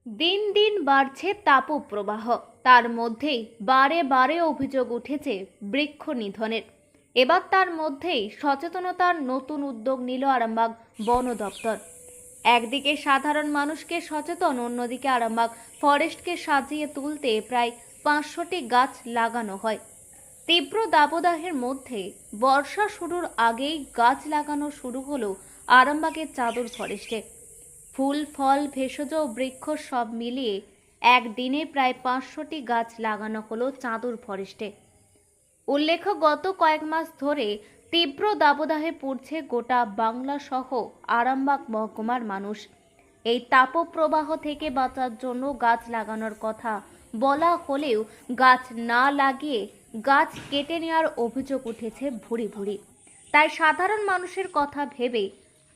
দিন দিন বাড়ছে তাপপ্রবাহ। তার মধ্যেই বারে বারে অভিযোগ উঠেছে বৃক্ষ নিধনের। এবার তার মধ্যেই সচেতনতার নতুন উদ্যোগ নিল আরামবাগ বন দপ্তর। একদিকে সাধারণ মানুষকে সচেতন, অন্যদিকে আরামবাগ ফরেস্টকে সাজিয়ে তুলতে প্রায় 500টি গাছ লাগানো হয়। তীব্র দাবদাহের মধ্যে বর্ষা শুরুর আগেই গাছ লাগানো শুরু হলো আরামবাগের চাদর ফরেস্টে। ফুল, ফল, ভেষজ ও বৃক্ষ সব মিলিয়ে একদিনে প্রায় 500টি গাছ লাগানো হলো চাদর ফরেস্টে। উল্লেখ্য, গত কয়েক মাস ধরে তীব্র দাবদাহে পড়ছে গোটা বাংলা সহ আরামবাগ মহকুমার মানুষ। এই তাপপ্রবাহ থেকে বাঁচার জন্য গাছ লাগানোর কথা বলা হলেও গাছ না লাগিয়ে গাছ কেটে নেওয়ার অভিযোগ উঠেছে ভুরি ভুরি। তাই সাধারণ মানুষের কথা ভেবে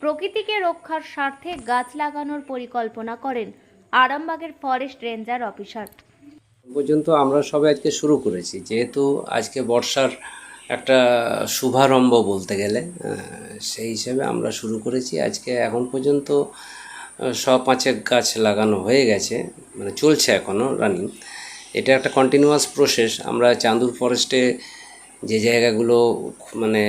প্রকৃতিকে রক্ষার স্বার্থে গাছ লাগানোর পরিকল্পনা করেন আরামবাগের ফরেস্ট রেঞ্জার অফিসার। পর্যন্ত আমরা সবে আজকে শুরু করেছি, যেহেতু আজকে বর্ষার একটা শুভারম্ভ বলতে গেলে, সেই হিসেবে আমরা শুরু করেছি। আজকে এখন পর্যন্ত 100-5 গাছ লাগানো হয়ে গেছে, মানে চলছে এখনও রানিং। এটা একটা কন্টিনিউয়াস প্রসেস। আমরা চাঁদুর ফরেস্টে যে জায়গাগুলো মানে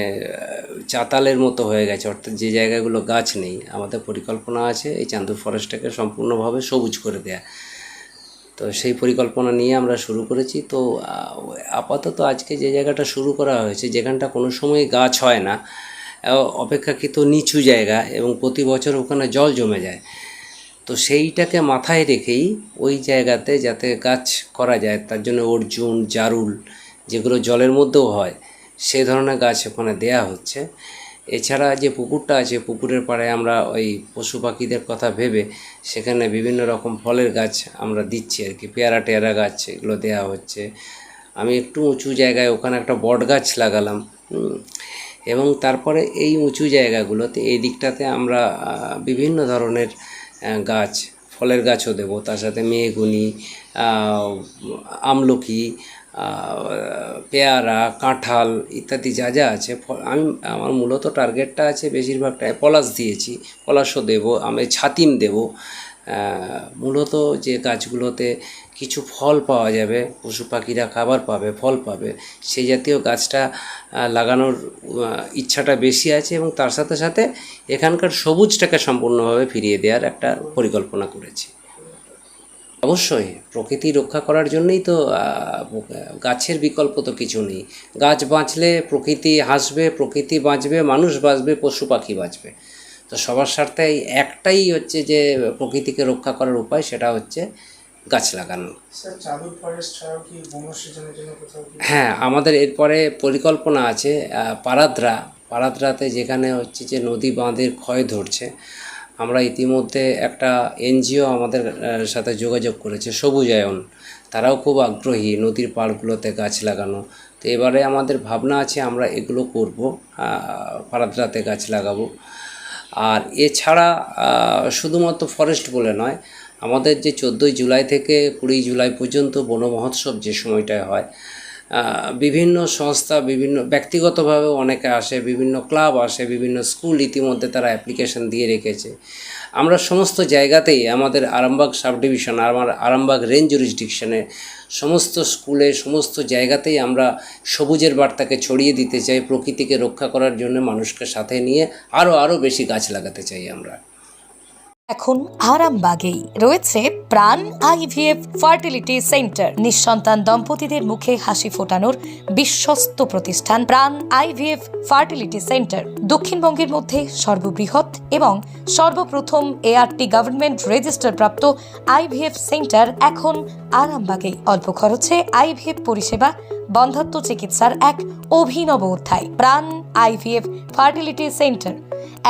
চাতালের মতো হয়ে গেছে, অর্থাৎ যে জায়গাগুলো গাছ নেই, আমাদের পরিকল্পনা আছে এই চাঁদুর ফরেস্টটাকে সম্পূর্ণভাবে সবুজ করে দেয়া। তো সেই পরিকল্পনা নিয়ে আমরা শুরু করেছি। তো আপাতত আজকে যে জায়গাটা শুরু করা হয়েছে, যেখানটা কোনো সময় গাছ হয় না, অপেক্ষাকৃত নিচু জায়গা এবং প্রতি বছর ওখানে জল জমে যায়, তো সেইটাকে মাথায় রেখেই ওই জায়গাতে যাতে গাছ করা যায় তার জন্য অর্জুন, জারুল, যেগুলো জলের মধ্যেও হয়, সে ধরনের গাছ ওখানে দেয়া হচ্ছে। এছাড়া যে পুকুরটা আছে, পুকুরের পাড়ে আমরা ওই পশু পাখিদের কথা ভেবে সেখানে বিভিন্ন রকম ফলের গাছ আমরা দিচ্ছি আর কি, পেয়ারা টেয়ারা গাছ এগুলো দেওয়া হচ্ছে। আমি একটু উঁচু জায়গায় ওখানে একটা বট গাছ লাগালাম, এবং তারপরে এই উঁচু জায়গাগুলোতে এই দিকটাতে আমরা বিভিন্ন ধরনের গাছ, ফলের গাছও দেবো, তার সাথে মেহগনি, আমলকি, পেয়ারা, কাঁঠাল ইত্যাদি যা যা আছে। আমার মূলত টার্গেটটা আছে বেশিরভাগটাই পলাশ দিয়েছি, পলাশও দেবো, আমি ছাতিম দেবো। মূলত যে গাছগুলোতে কিছু ফল পাওয়া যাবে, পশু পাখিরা খাবার পাবে, ফল পাবে, সেই জাতীয় গাছটা লাগানোর ইচ্ছাটা বেশি আছে, এবং তার সাথে সাথে এখানকার সবুজটাকে সম্পূর্ণভাবে ফিরিয়ে দেওয়ার একটা পরিকল্পনা করেছি। অবশ্যই প্রকৃতি রক্ষা করার জন্যই তো গাছের বিকল্প তো কিছু নেই। গাছ বাঁচলে প্রকৃতি হাসবে, প্রকৃতি বাঁচবে, মানুষ বাঁচবে, পশু পাখি বাঁচবে। তো সবার স্বার্থে একটাই হচ্ছে যে প্রকৃতিকে রক্ষা করার উপায়, সেটা হচ্ছে গাছ লাগানো। হ্যাঁ, আমাদের এরপরে পরিকল্পনা আছে পারাদ্রাতে, যেখানে হচ্ছে যে নদী বাঁধের ক্ষয় ধরছে। আমরা ইতিমধ্যে একটা এনজিও আমাদের সাথে যোগাযোগ করেছে, সবুজায়ন, তারাও খুব আগ্রহী নদীর পাড়গুলোতে গাছ লাগানো। তো এবারে আমাদের ভাবনা আছে আমরা এগুলো করব, পারাদ্রাতে গাছ লাগাবো। আর এছাড়া শুধুমাত্র ফরেস্ট বলে নয়, আমাদের যে 14ই জুলাই থেকে 20 জুলাই পর্যন্ত বন মহোৎসব যে সময়টায় হয়, বিভিন্ন সংস্থা, বিভিন্ন ব্যক্তিগতভাবেও অনেকে আসে, বিভিন্ন ক্লাব আসে, বিভিন্ন স্কুল ইতিমধ্যে তারা অ্যাপ্লিকেশন দিয়ে রেখেছে। আমরা সমস্ত জায়গাতেই, আমাদের আরামবাগ সাব ডিভিশন, আমার আরামবাগ রেঞ্জ জুরিসডিকশনে সমস্ত স্কুলে, সমস্ত জায়গাতেই আমরা সবুজের বার্তাকে ছড়িয়ে দিতে চাই। প্রকৃতিকে রক্ষা করার জন্য মানুষকে সাথে নিয়ে আরও বেশি গাছ লাগাতে চাই আমরা। এখন আরামবাগেই রয়েছে প্রাণ আইভিএফ ফার্টিলিটি সেন্টার। নিঃসন্তান দম্পতিদের মুখে হাসি ফোটানোর বিশ্বস্ত প্রতিষ্ঠান প্রাণ আইভিএফ ফার্টিলিটি সেন্টার দক্ষিণবঙ্গের মধ্যে সর্ববৃহৎ এবং সর্বপ্রথম এআরটি গভর্নমেন্ট রেজিস্টার প্রাপ্ত আইভিএফ সেন্টার এখন আরামবাগেই। অল্প খরচে আইভিএফ পরিষেবা, বন্ধ্যাত্ব চিকিৎসার এক অভিনব অধ্যায়। প্রাণ আইভিএফ ফার্টিলিটি সেন্টার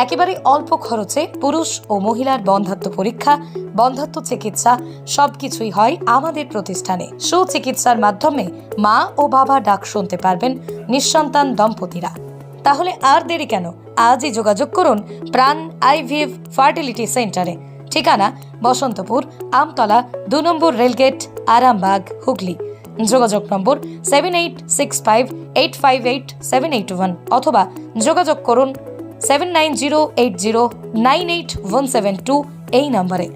একেবারে অল্প খরচে পুরুষ ও মহিলার বন্ধ্যাত্ব পরীক্ষা, বন্ধ্যাত্ব চিকিৎসা সবকিছুই হয় আমাদের প্রতিষ্ঠানে। সুচিকিৎসার মাধ্যমে মা ও বাবা ডাক শুনতে পারবেন নিঃসন্তান দম্পতিরা। তাহলে আর দেরি কেন? আজই যোগাযোগ করুন প্রাণ আইভিএফ ফার্টিলিটি সেন্টারে। ঠিকানা বসন্তপুর, আমতলা, 2 নম্বর রেলগেট, আরামবাগ, হুগলি। যোগাযোগ নম্বর 7865858781 অথবা যোগাযোগ করুন 7908098172 এই নম্বরে।